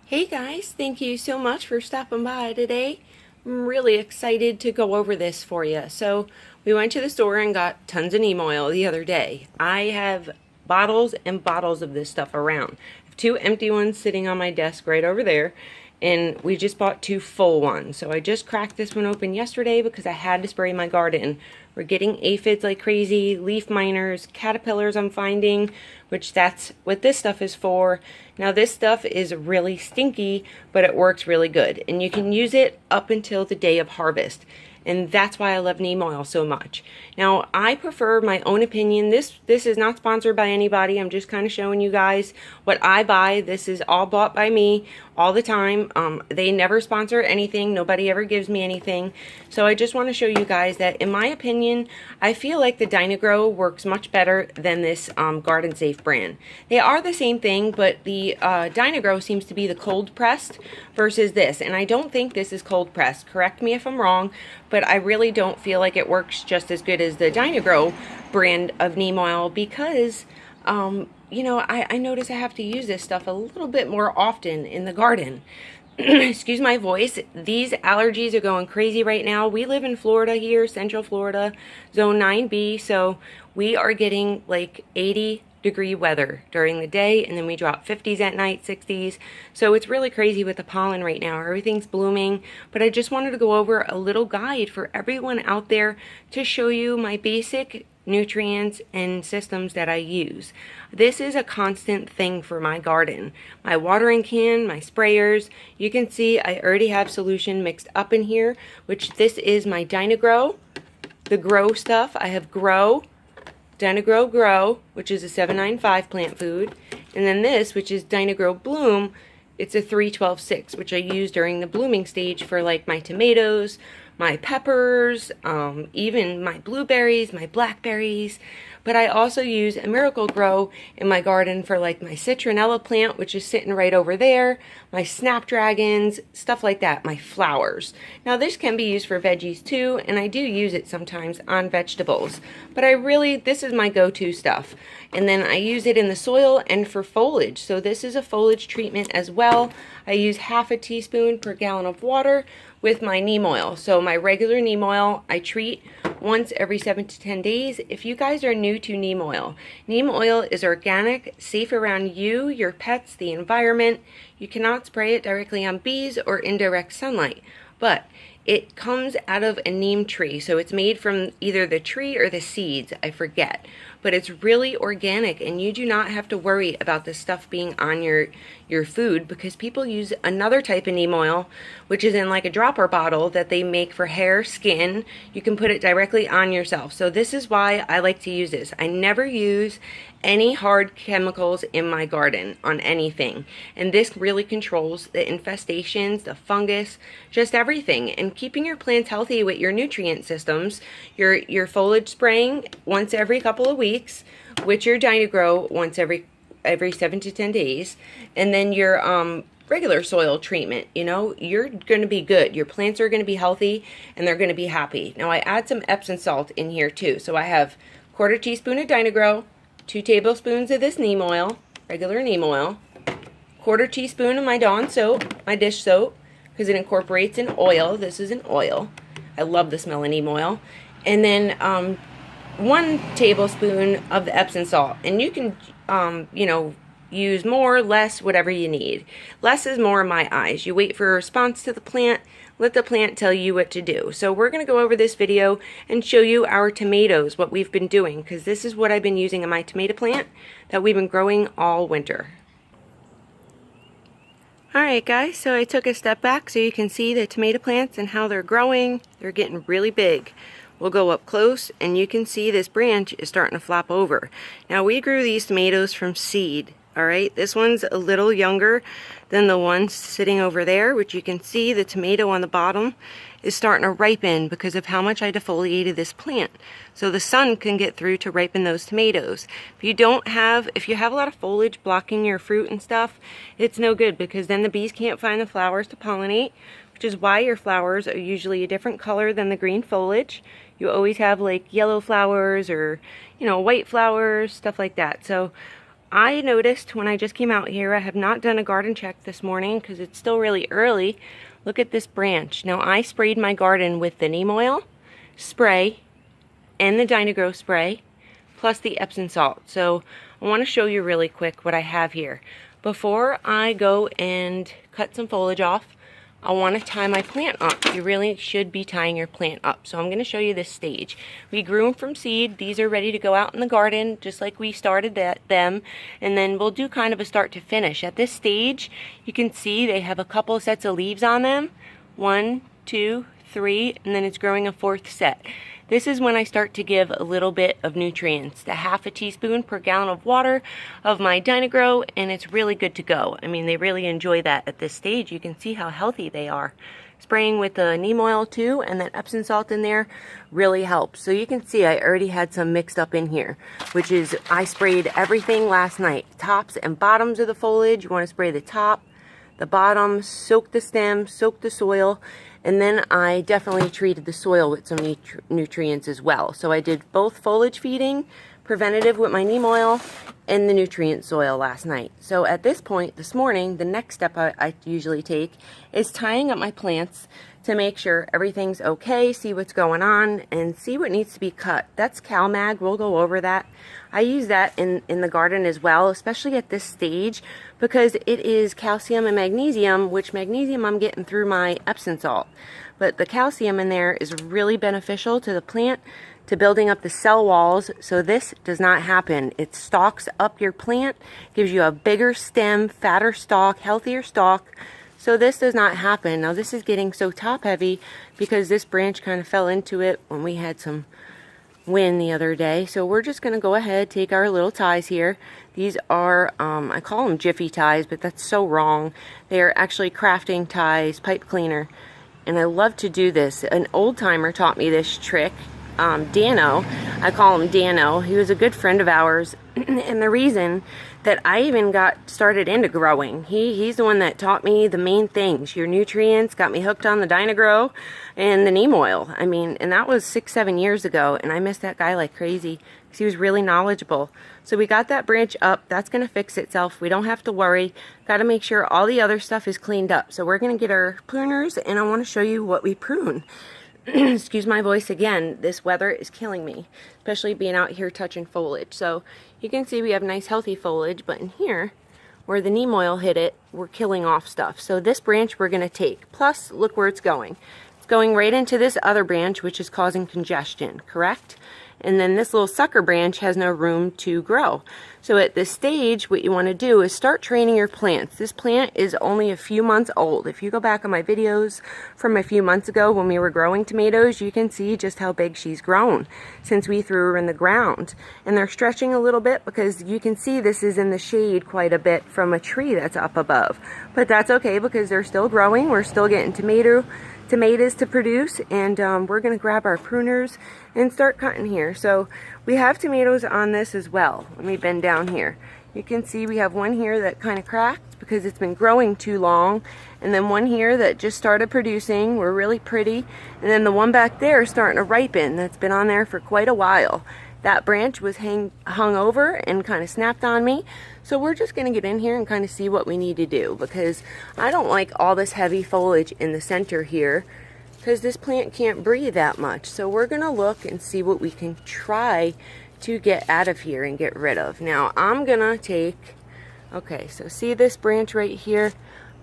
Hey guys, thank you so much for stopping by today. I'm really excited to go over this for you. So we went to the store and got tons of neem oil the other day. I have bottles and bottles of this stuff around. I have two empty ones sitting on my desk right over there, and we just bought two full ones. So I just cracked this one open yesterday because I had to spray my garden. We're getting aphids like crazy, leaf miners, caterpillars I'm finding, which that's what this stuff is for. Now this stuff is really stinky, but it works really good. And you can use it up until the day of harvest. And that's why I love neem oil so much. Now, I prefer my own opinion. This is not sponsored by anybody. I'm just kind of showing you guys what I buy. This is all bought by me all the time. They never sponsor anything. Nobody ever gives me anything. So I just want to show you guys that, in my opinion, I feel like the Dyna-gro works much better than this Garden Safe brand. They are the same thing, but the Dyna-gro seems to be the cold pressed versus this. And I don't think this is cold pressed. Correct me if I'm wrong, but I really don't feel like it works just as good as the Dyna-gro brand of neem oil because, you know, I notice I have to use this stuff a little bit more often in the garden. Excuse my voice. These allergies are going crazy right now. We live in Florida here, Central Florida, Zone 9B, so we are getting like 80-degree weather during the day, and then we drop 50s at night, 60s. So it's really crazy with the pollen right now. Everything's blooming, but I just wanted to go over a little guide for everyone out there to show you my basic nutrients and systems that I use. This is a constant thing for my garden. My watering can, my sprayers, you can see I already have solution mixed up in here, which this is my Dyna-gro, the grow stuff. I have grow, Dyna-gro Grow, which is a 795 plant food, and then this, which is Dyna-gro Bloom. It's a 312-6, which I use during the blooming stage for like my tomatoes, my peppers, even my blueberries, my blackberries. But I also use a Miracle-Gro in my garden for like my citronella plant, which is sitting right over there, my snapdragons, stuff like that, my flowers. Now this can be used for veggies too, and I do use it sometimes on vegetables. But this is my go-to stuff. And then I use it in the soil and for foliage. So this is a foliage treatment as well. I use half a teaspoon per gallon of water with my neem oil. So my regular neem oil, I treat once every 7 to 10 days. If you guys are new to neem oil is organic, safe around you, your pets, the environment. You cannot spray it directly on bees or indirect sunlight, but it comes out of a neem tree. So it's made from either the tree or the seeds, I forget. But it's really organic, and you do not have to worry about the stuff being on your food, because people use another type of neem oil, which is in like a dropper bottle that they make for hair, skin. You can put it directly on yourself. So this is why I like to use this. I never use any hard chemicals in my garden on anything, and this really controls the infestations, the fungus, just everything. And keeping your plants healthy with your nutrient systems, your foliage spraying once every couple of weeks, with your Dyna-gro once every 7 to 10 days, and then your regular soil treatment, you know, you're going to be good. Your plants are going to be healthy and they're going to be happy. Now I add some Epsom salt in here too. So I have 1/4 teaspoon of Dyna-gro, 2 tablespoons of this neem oil, regular neem oil, 1/4 teaspoon of my Dawn soap, my dish soap, because it incorporates an oil. This is an oil. I love the smell of neem oil. And then 1 tablespoon of the Epsom salt. And you can, you know, use more, less, whatever you need. Less is more in my eyes. You wait for a response to the plant. Let the plant tell you what to do. So we're going to go over this video and show you our tomatoes, what we've been doing, because this is what I've been using in my tomato plant that we've been growing all winter. Alright guys, so I took a step back so you can see the tomato plants and how they're growing. They're getting really big. We'll go up close and you can see this branch is starting to flop over. Now we grew these tomatoes from seed. Alright, this one's a little younger than the one sitting over there, which you can see the tomato on the bottom is starting to ripen because of how much I defoliated this plant. So the sun can get through to ripen those tomatoes. If you have a lot of foliage blocking your fruit and stuff, it's no good, because then the bees can't find the flowers to pollinate, which is why your flowers are usually a different color than the green foliage. You always have like yellow flowers or, you know, white flowers, stuff like that. So I noticed when I just came out here, I have not done a garden check this morning because it's still really early. Look at this branch. Now I sprayed my garden with the neem oil spray and the Dyna-gro spray plus the Epsom salt. So I want to show you really quick what I have here. Before I go and cut some foliage off, I want to tie my plant up. You really should be tying your plant up. So I'm going to show you this stage. We grew them from seed. These are ready to go out in the garden just like we started them. And then we'll do kind of a start to finish. At this stage, you can see they have a couple of sets of leaves on them. 1, 2, 3, and then it's growing a 4th set. This is when I start to give a little bit of nutrients, the 1/2 teaspoon per gallon of water of my Dyna-gro, and it's really good to go. I mean, they really enjoy that at this stage. You can see how healthy they are. Spraying with the neem oil too, and that Epsom salt in there really helps. So you can see I already had some mixed up in here, which is I sprayed everything last night. Tops and bottoms of the foliage. You want to spray the top, the bottom, soak the stem, soak the soil, and then I definitely treated the soil with some nutrients as well. So I did both foliage feeding, preventative with my neem oil, and the nutrient soil last night. So at this point, this morning, the next step I usually take is tying up my plants to make sure everything's okay, see what's going on, and see what needs to be cut. That's CalMag. We'll go over that. I use that in the garden as well, especially at this stage, because it is calcium and magnesium, which magnesium I'm getting through my Epsom salt. But the calcium in there is really beneficial to the plant, to building up the cell walls, so this does not happen. It stalks up your plant, gives you a bigger stem, fatter stalk, healthier stalk. So this does not happen. Now this is getting so top heavy because this branch kind of fell into it when we had some wind the other day. So we're just going to go ahead, take our little ties here. These are, I call them Jiffy ties, but that's so wrong. They are actually crafting ties, pipe cleaner. And I love to do this. An old timer taught me this trick. Dano, I call him Dano. He was a good friend of ours. And the reason that I even got started into growing, he's the one that taught me the main things. Your nutrients, got me hooked on the Dyna-gro and the neem oil. I mean, and that was 6-7 years ago, and I miss that guy like crazy because he was really knowledgeable. So we got that branch up. That's going to fix itself. We don't have to worry. Got to make sure all the other stuff is cleaned up. So we're going to get our pruners, and I want to show you what we prune. Excuse my voice again. This weather is killing me, especially being out here touching foliage. So you can see we have nice healthy foliage, but in here where the neem oil hit it, we're killing off stuff. So this branch we're going to take. Plus, look where it's going. It's going right into this other branch, which is causing congestion, correct? And then this little sucker branch has no room to grow. So at this stage, what you want to do is start training your plants. This plant is only a few months old. If you go back on my videos from a few months ago when we were growing tomatoes, you can see just how big she's grown since we threw her in the ground. And they're stretching a little bit because you can see this is in the shade quite a bit from a tree that's up above. But that's okay because they're still growing. We're still getting tomatoes to produce, and we're going to grab our pruners and start cutting here. So we have tomatoes on this as well. Let me bend down here. You can see we have one here that kind of cracked because it's been growing too long, and then one here that just started producing. We're really pretty, and then the one back there is starting to ripen. That's been on there for quite a while. That branch was hung over and kind of snapped on me. So we're just going to get in here and kind of see what we need to do, because I don't like all this heavy foliage in the center here because this plant can't breathe that much. So we're going to look and see what we can try to get out of here and get rid of. Now I'm going to take, okay, so see this branch right here?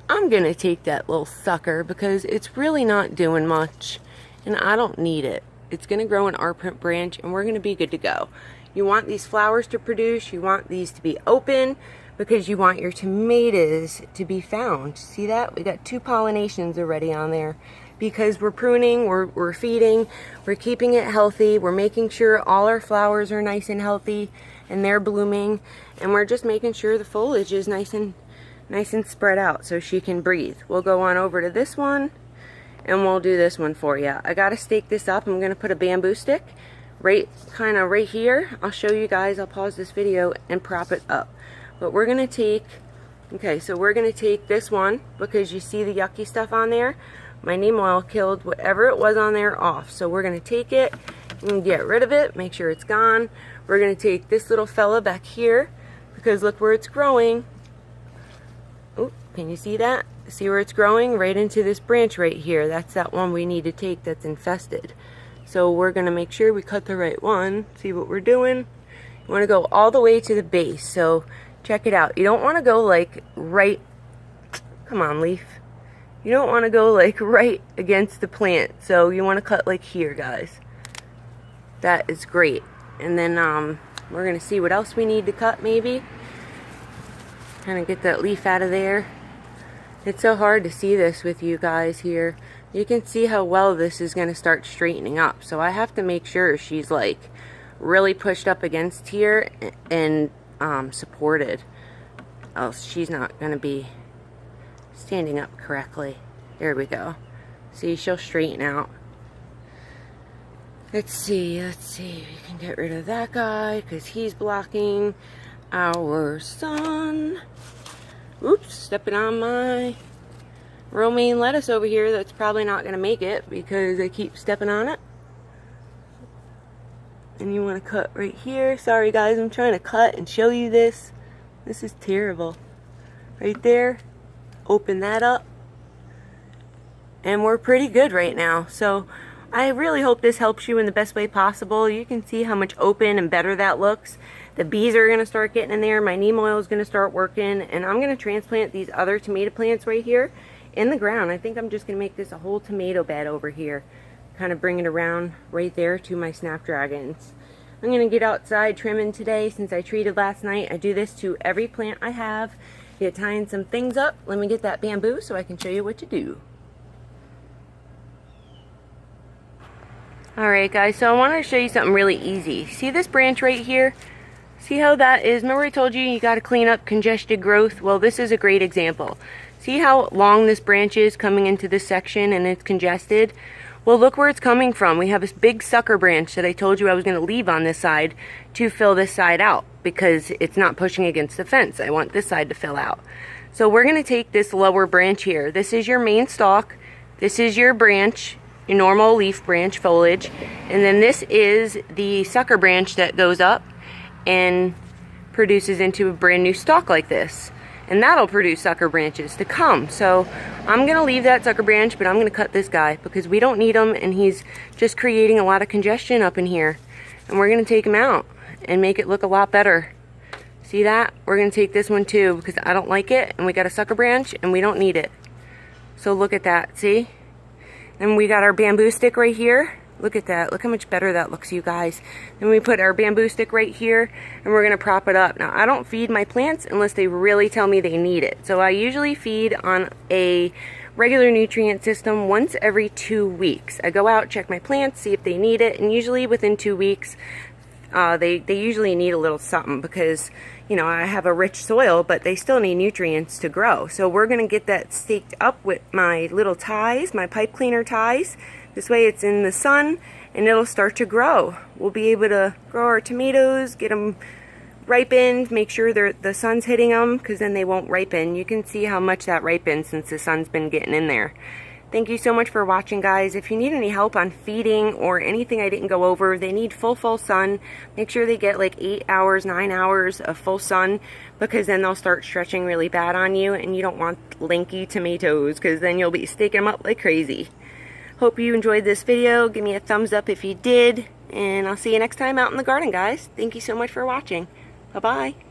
I'm going to take that little sucker because it's really not doing much and I don't need it. It's going to grow an R-print branch and we're going to be good to go. You want these flowers to produce, you want these to be open because you want your tomatoes to be found. See that? We got 2 pollinations already on there because we're pruning, we're feeding, we're keeping it healthy, we're making sure all our flowers are nice and healthy and they're blooming, and we're just making sure the foliage is nice and spread out so she can breathe. We'll go on over to this one and we'll do this one for you. I gotta stake this up. I'm gonna put a bamboo stick right here. I'll show you guys. I'll pause this video and prop it up. But we're gonna take, okay, so we're gonna take this one because you see the yucky stuff on there. My neem oil killed whatever it was on there off. So we're gonna take it and get rid of it, make sure it's gone. We're gonna take this little fella back here because look where it's growing. Oh, can you see that? See where it's growing? Right into this branch right here. That's that one we need to take that's infested. So we're going to make sure we cut the right one. See what we're doing? You want to go all the way to the base. So check it out. You don't want to go like right, come on leaf. You don't want to go like right against the plant. So you want to cut like here, guys. That is great. And then we're going to see what else we need to cut maybe. Kind of get that leaf out of there. It's so hard to see this with you guys here. You can see how well this is going to start straightening up. So I have to make sure she's like really pushed up against here and supported. Else she's not going to be standing up correctly. There we go. See, she'll straighten out. Let's see. We can get rid of that guy because he's blocking our sun. Oops, stepping on my romaine lettuce over here. That's probably not going to make it because I keep stepping on it. And you want to cut right here. Sorry guys, I'm trying to cut and show you this. This is terrible. Right there. Open that up. And we're pretty good right now. So I really hope this helps you in the best way possible. You can see how much open and better that looks. The bees are going to start getting in there. My neem oil is going to start working. And I'm going to transplant these other tomato plants right here in the ground. I think I'm just going to make this a whole tomato bed over here. Kind of bring it around right there to my snapdragons. I'm going to get outside trimming today since I treated last night. I do this to every plant I have. Get tying some things up. Let me get that bamboo so I can show you what to do. Alright guys, so I wanted to show you something really easy. See this branch right here? See how that is? Remember I told you got to clean up congested growth? Well, this is a great example. See how long this branch is coming into this section and it's congested? Well, look where it's coming from. We have this big sucker branch that I told you I was going to leave on this side to fill this side out because it's not pushing against the fence. I want this side to fill out. So we're going to take this lower branch here. This is your main stalk. This is your branch, your normal leaf branch, foliage. And then this is the sucker branch that goes up and produces into a brand new stalk like this. And that'll produce sucker branches to come. So I'm going to leave that sucker branch, but I'm going to cut this guy because we don't need him and he's just creating a lot of congestion up in here. And we're going to take him out and make it look a lot better. See that? We're going to take this one too because I don't like it and we got a sucker branch and we don't need it. So look at that, see? And we got our bamboo stick right here. Look at that. Look how much better that looks, you guys. Then we put our bamboo stick right here, and we're going to prop it up. Now, I don't feed my plants unless they really tell me they need it. So I usually feed on a regular nutrient system once every 2 weeks. I go out, check my plants, see if they need it, and usually within 2 weeks, they usually need a little something because, you know, I have a rich soil, but they still need nutrients to grow. So we're going to get that staked up with my little ties, my pipe cleaner ties. This way it's in the sun and it'll start to grow. We'll be able to grow our tomatoes, get them ripened, make sure the sun's hitting them because then they won't ripen. You can see how much that ripens since the sun's been getting in there. Thank you so much for watching, guys. If you need any help on feeding or anything I didn't go over, they need full sun. Make sure they get like 8 hours, 9 hours of full sun because then they'll start stretching really bad on you and you don't want lanky tomatoes because then you'll be staking them up like crazy. Hope you enjoyed this video. Give me a thumbs up if you did. And I'll see you next time out in the garden, guys. Thank you so much for watching. Bye-bye.